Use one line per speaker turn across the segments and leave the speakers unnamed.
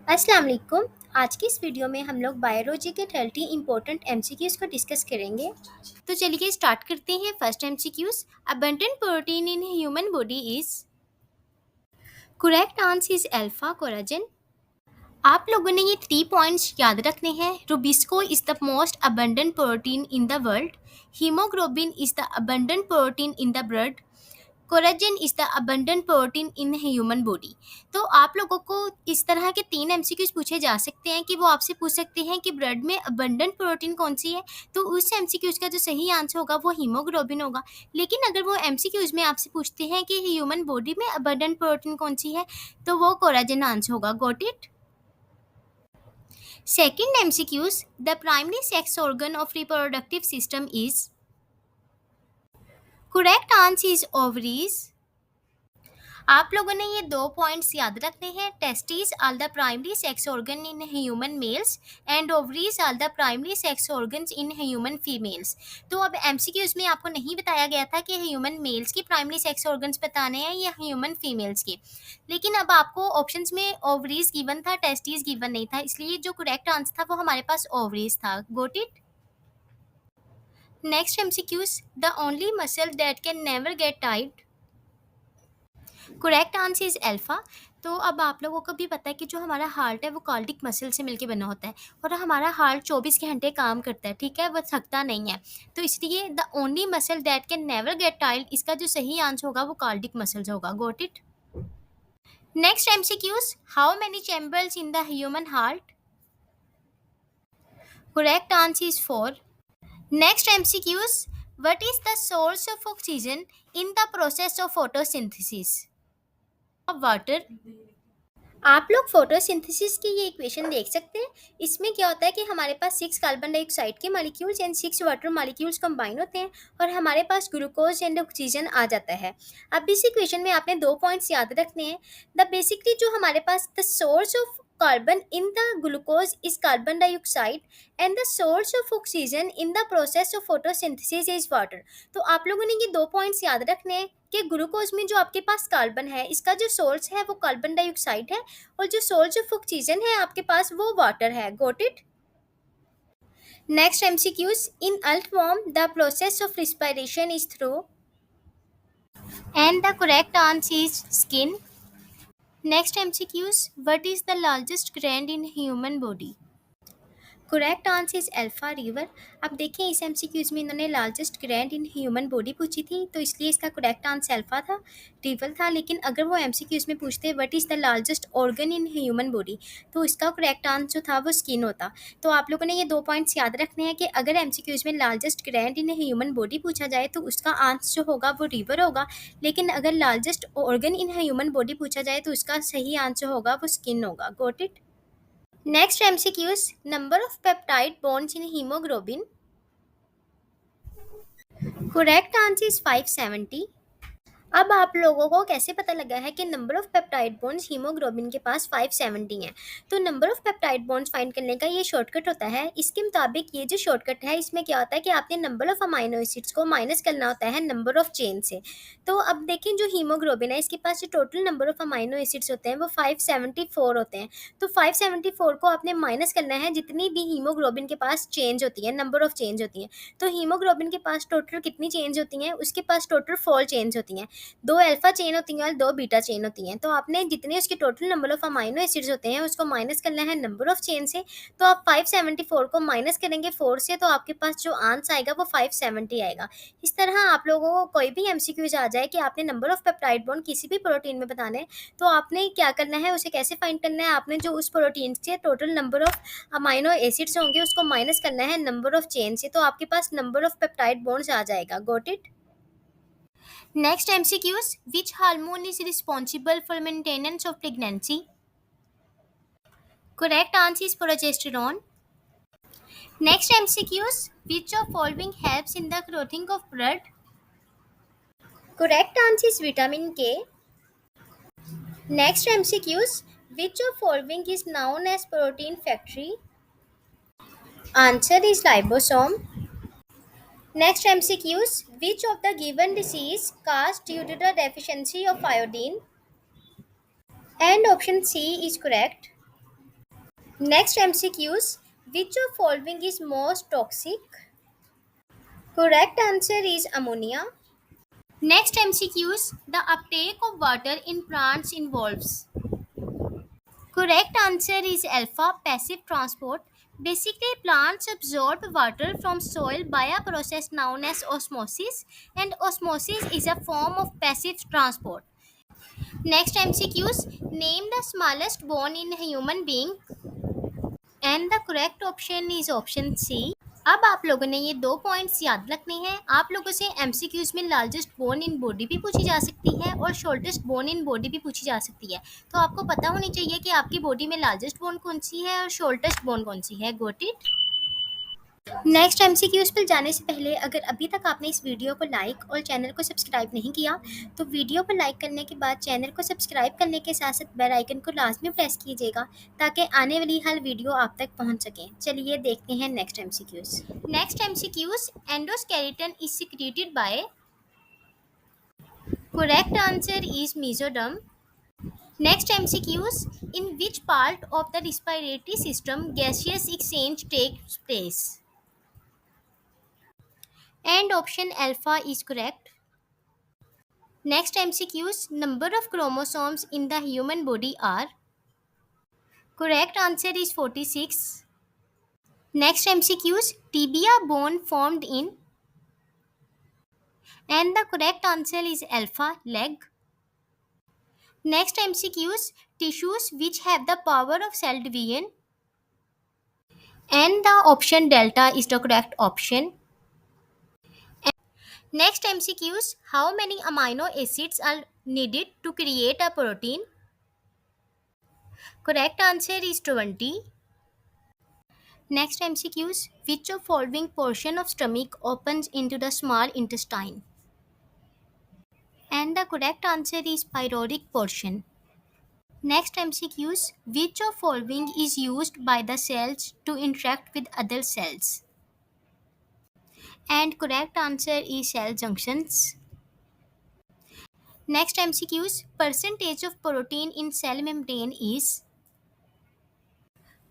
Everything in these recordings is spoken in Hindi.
अस्सलाम वालेकुम। आज की इस वीडियो में हम लोग बायोलॉजी के 30 इंपॉर्टेंट एमसीक्यूज को डिस्कस करेंगे। तो चलिए स्टार्ट करते हैं। First MCQs, abundant protein in human body is. Correct answer is alpha collagen. आप लोगों ने ये 3 पॉइंट्स याद रखने हैं। Rubisco is the most abundant protein in the world. Haemoglobin is the abundant protein in the blood. Collagen is the abundant protein in human body. तो आप लोगों को इस तरह के 3 एमसीक्यूज पूछे जा सकते हैं कि वो आपसे पूछ सकते हैं कि ब्लड में अबंडेंट प्रोटीन कौन सी है। तो उस एमसीक्यूज का जो सही आंसर होगा वो हीमोग्लोबिन होगा। लेकिन अगर वो एमसीक्यूज में आपसे पूछते हैं कि ह्यूमन बॉडी में अबंडेंट प्रोटीन कौन सी है, तो वो कोलेजन आंसर होगा। Got it. Second MCQs, the primary sex organ of reproductive system is. Correct answer is ovaries. आप लोगों ने ये 2 पॉइंट्स याद रखने हैं। Testis are the primary sex organ in human males and ovaries are the primary sex organs in human females. तो अब एमसीक्यूज में आपको नहीं बताया गया था कि ह्यूमन मेल्स की प्राइमरी सेक्स ऑर्गन्स बताने हैं या ह्यूमन फीमेल्स की, लेकिन अब आपको ऑप्शंस में ओवरीज गिवन था, टेस्टिस गिवन नहीं था, इसलिए जो करेक्ट आंसर था वो हमारे पास ओवरीज था। Got it. Next MCQs, the only muscle that can never get टाइड। Correct answer is alpha. तो अब आप लोगों को भी पता है कि जो हमारा हार्ट है वो कार्डिक मसल से मिलकर बना होता है, और हमारा हार्ट 24 घंटे काम करता है, ठीक है, वो थकता नहीं है। तो इसलिए the only muscle that can never get tired, इसका जो सही आंसर होगा वो कार्डिक मसल्स होगा। Got it. Next MCQs, how many chambers in the human heart. Correct answer is 4। Next MCQs, what is the source of oxygen in the process of photosynthesis. Water. आप लोग फोटोसिंथेसिस की ये इक्वेशन देख सकते हैं। इसमें क्या होता है कि हमारे पास 6 कार्बन डाइऑक्साइड के molecules and 6 water molecules combine होते हैं, और हमारे पास ग्लूकोज एंड ऑक्सीजन आ जाता है। अब इस इक्वेशन में आपने 2 पॉइंट्स याद रखने हैं। द बेसिकली जो हमारे पास the source of carbon in the glucose is carbon dioxide and the source of oxygen in the process of photosynthesis is water. तो आप लोगों ने ये 2 पॉइंट्स याद रखने हैं कि ग्लूकोज में जो आपके पास कार्बन है, इसका जो सोर्स है वो कार्बन डाइऑक्साइड है, और जो सोर्स ऑफ ऑक्सीजन है आपके पास वो वाटर है। Got it. Next MCQs, in earthworm the process of respiration is through, and the correct answer is skin. Next MCQs, what is the largest gland in human body. Correct answer is alpha liver. अब देखें इस एमसीक्यूज में इन्होंने largest gland in human body पूछी थी, तो इसलिए इसका करेक्ट आंसर अल्फा था, रिवर था। लेकिन अगर वो एमसीक्यूज में पूछते what is the largest organ in human body, तो इसका करेक्ट आंसर जो था वो स्किन होता। तो आप लोगों ने ये 2 पॉइंट्स याद रखने हैं कि अगर एमसीक्यूज में largest gland in human body पूछा जाए तो उसका आंसर जो होगा वो रिवर होगा, लेकिन अगर largest organ in human body पूछा जाए तो उसका सही आंसर होगा वो स्किन होगा। Got it. Next MCQs, number of peptide bonds in hemoglobin. Correct answer is 570. अब आप लोगों को कैसे पता लगा है कि number of peptide bonds haemoglobin के पास 570 हैं। तो number of peptide bonds find करने का ये शॉर्टकट होता है। इसके मुताबिक ये जो शॉर्टकट है इसमें क्या होता है कि आपने नंबर ऑफ अमाइनो एसिड्स को माइनस करना होता है नंबर ऑफ चेन से। तो अब देखें जो हीमोग्लोबिन है इसके पास जो total number of amino acids होते हैं वो 574 होते हैं। तो 574 को आपने माइनस करना है जितनी भी हीमोग्लोबिन के पास चेंज होती है, नंबर ऑफ चेंज होती हैं। तो हीमोग्लोबिन के पास टोटल कितनी चेंज होती हैं, उसके पास टोटल 4 चेंज होती हैं। 2 अल्फा चेन होती हैं और 2 बीटा चेन होती हैं। तो आपने जितने उसके total number of amino acids होते हैं उसको माइनस करना है नंबर ऑफ चेन से। तो आप 574 को माइनस करेंगे 4 से, तो आपके पास जो आंसर आएगा वो 570 आएगा। इस तरह आप लोगों को कोई भी एमसीक्यूज आ जाए कि आपने नंबर ऑफ पेप्टाइड बॉन्ड किसी भी प्रोटीन में बताना है, तो आपने क्या करना है, उसे कैसे फाइंड करना है, आपने जो उस प्रोटीन से total number of amino acids होंगे उसको माइनस करना है नंबर ऑफ चेन से, तो आपके पास नंबर ऑफ पेप्टाइड बॉन्ड्स आ जाएगा। Got it. Next MCQs, which hormone is responsible for maintenance of pregnancy? Correct answer is progesterone. Next MCQs, which of following helps in the clotting of blood? Correct answer is vitamin K. Next MCQs, which of following is known as protein factory? Answer is ribosome. Next MCQs, which of the given disease caused due to the deficiency of iodine? And option C is correct. Next MCQs. Which of following is most toxic? Correct answer is ammonia. Next MCQs. The uptake of water in plants involves. Correct answer is alpha, passive transport. Basically, plants absorb water from soil by a process known as osmosis, and osmosis is a form of passive transport. Next MCQs. Name the smallest bone in a human being, and the correct option is option C. अब आप लोगों ने ये 2 पॉइंट्स याद रखने हैं। आप लोगों से एमसीक्यूज में लार्जेस्ट बोन इन बॉडी भी पूछी जा सकती है और शॉर्टेस्ट बोन इन बॉडी भी पूछी जा सकती है। तो आपको पता होनी चाहिए कि आपकी बॉडी में लार्जेस्ट बोन कौन सी है और शॉर्टेस्ट बोन कौन सी है। Got it. नेक्स्ट एमसीक्यूज पर जाने से पहले अगर अभी तक आपने इस वीडियो को लाइक और चैनल को सब्सक्राइब नहीं किया तो वीडियो को लाइक करने के बाद चैनल को सब्सक्राइब करने के साथ साथ बेल आइकन को लाजमी प्रेस कीजिएगा ताकि आने वाली हर वीडियो आप तक पहुंच सके। चलिए देखते हैं next MCQs. Next MCQs. Endoskeleton is secreted by. Correct answer is mesoderm. Next MCQs. In which part of the respiratory system gaseous exchange takes place? And option alpha is correct. Next MCQs. Number of chromosomes in the human body are. Correct answer is 46. Next MCQs. Tibia bone formed in. And the correct answer is alpha, leg. Next MCQs. Tissues which have the power of cell division. And the option delta is the correct option. Next MCQs. How many amino acids are needed to create a protein? Correct answer is 20. Next MCQs. Which of following portion of stomach opens into the small intestine? And the correct answer is pyloric portion. Next MCQs. Which of following is used by the cells to interact with other cells? And correct answer is cell junctions. Next MCQs. Percentage of protein in cell membrane is.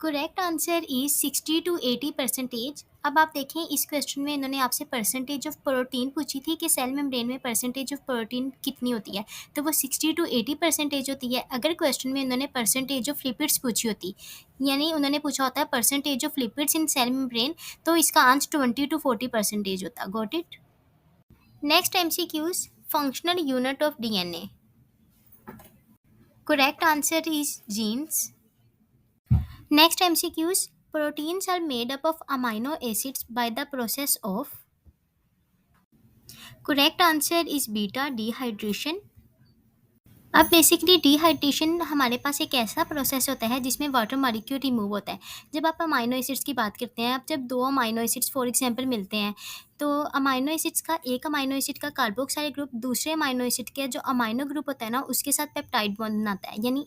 Correct answer is 60 to 80%। अब आप देखें इस क्वेश्चन में इन्होंने आपसे परसेंटेज ऑफ प्रोटीन पूछी थी कि सेल मेम्ब्रेन में परसेंटेज ऑफ प्रोटीन कितनी होती है, तो वो 60 to 80% होती है। अगर क्वेश्चन में इन्होंने परसेंटेज ऑफ लिपिड्स पूछी होती, यानी उन्होंने पूछा होता है percentage of lipids in cell membrane, तो इसका आंसर 20 to 40% होता। Got it. Next MCQs. Functional unit of DNA. Correct answer is genes. Next MCQs. Proteins are made up of amino acids by the process of. Correct answer is beta dehydration. अब बेसिकली डिहाइड्रेशन हमारे पास एक ऐसा प्रोसेस होता है जिसमें वाटर मॉलिक्यूल रिमूव होता है। जब आप अमाइनो एसिड्स की बात करते हैं, अब जब 2 अमाइनो एसिड्स फॉर एग्जांपल मिलते हैं, तो अमाइनो एसिड्स का एक अमाइनो एसिड का कार्बोक्साइल ग्रुप दूसरे अमाइनो एसिड के जो अमाइनो ग्रुप होता है ना उसके साथ पेप्टाइड बॉन्ड बनाता है। यानी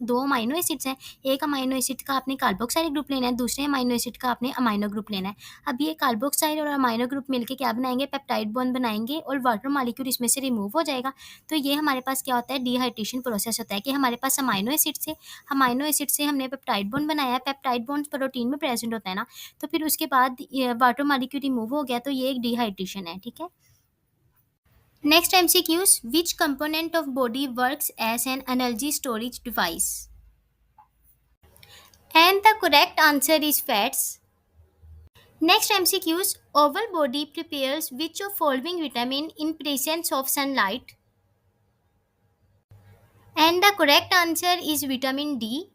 दो अमाइनो एसिड्स हैं, एक अमाइनो एसिड का आपने कार्बोक्साइल ग्रुप लेना है, दूसरे अमाइनो एसिड का आपने अमाइनो ग्रुप लेना है। अब ये कार्बोक्साइल और अमाइनो ग्रुप मिलकर क्या बनाएंगे? पेप्टाइड बॉन्ड बनाएंगे और वाटर मॉलिक्यूल इसमें से रिमूव हो जाएगा। तो ये हमारे पास क्या होता है? डिहाइड्रेशन प्रोसेस होता है कि हमारे पास अमाइनो एसिड से हमने पेप्टाइड बॉन्ड बनाया है। पेप्टाइड बॉन्ड प्रोटीन में प्रेजेंट होता है ना, तो फिर उसके बाद वाटर मॉलिक्यूल रिमूव हो गया, तो ये एक डिहाइड्रेशन है। ठीक है। Next MCQs. Which component of body works as an energy storage device? And the correct answer is fats. Next MCQs. Our body prepares which of following vitamin in presence of sunlight? And the correct answer is vitamin D.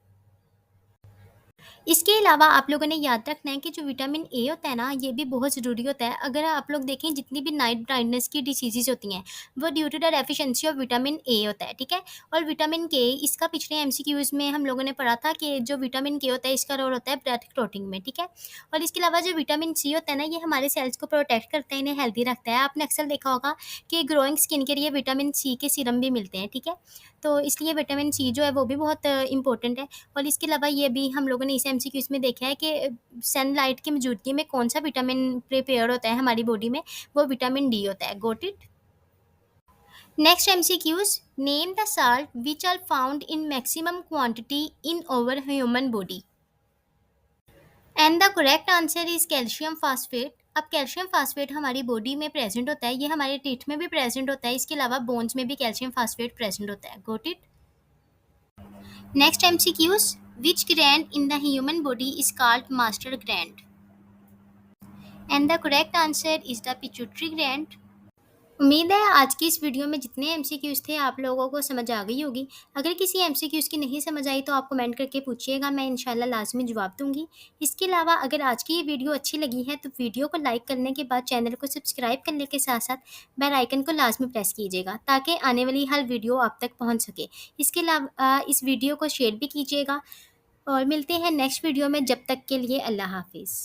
इसके अलावा आप लोगों ने याद रखना है कि जो विटामिन ए होता है ना, ये भी बहुत ज़रूरी होता है। अगर आप लोग देखें जितनी भी नाइट ब्लाइंडनेस की डिसीज़ेज़ होती हैं वो due to the deficiency of vitamin A होता है। ठीक है। और विटामिन के, इसका पिछले एमसीक्यूज़ में हम लोगों ने पढ़ा था कि जो विटामिन के होता है इसका रोल होता है ब्लड क्लॉटिंग में। ठीक है। और इसके अलावा जो विटामिन सी होता है ना, ये हमारे सेल्स को प्रोटेक्ट करता है, इन्हें हेल्दी रखता है। आपने अक्सर देखा होगा कि ग्रोइंग स्किन के लिए विटामिन सी के सीरम भी मिलते हैं। ठीक है। तो इसलिए विटामिन सी जो है वो भी बहुत इंपॉर्टेंट है। और इसके अलावा ये भी हम लोगों ने इस एमसीक्यूज़ में देखा है कि सनलाइट की मौजूदगी में कौन सा विटामिन प्रिपेयर होता है हमारी बॉडी में, वो विटामिन डी होता है। Got it. Next MCQs. Name the salt which are found in maximum quantity in our human body? And the correct answer is calcium phosphate. अब कैल्शियम फास्फेट हमारी बॉडी में प्रेजेंट होता है, ये हमारे टीथ में भी प्रेजेंट होता है, इसके अलावा बोन्स में भी कैल्शियम फास्फेट प्रेजेंट होता है। Got it. Next MCQs, which gland in the human body is called master gland? And the correct answer is the pituitary gland. उम्मीद है आज की इस वीडियो में जितने एमसीक्यूज़ थे आप लोगों को समझ आ गई होगी। अगर किसी एमसीक्यूज़ की नहीं समझ आई तो आप कमेंट करके पूछिएगा, मैं इंशाल्लाह लाज़मी जवाब दूंगी। इसके अलावा अगर आज की ये वीडियो अच्छी लगी है तो वीडियो को लाइक करने के बाद चैनल को सब्सक्राइब करने के साथ साथ बेल आइकन को लाजमी प्रेस कीजिएगा ताकि आने वाली हर वीडियो आप तक पहुँच सके। इसके अलावा इस वीडियो को शेयर भी कीजिएगा और मिलते हैं नेक्स्ट वीडियो में। जब तक के लिए अल्लाह हाफिज़।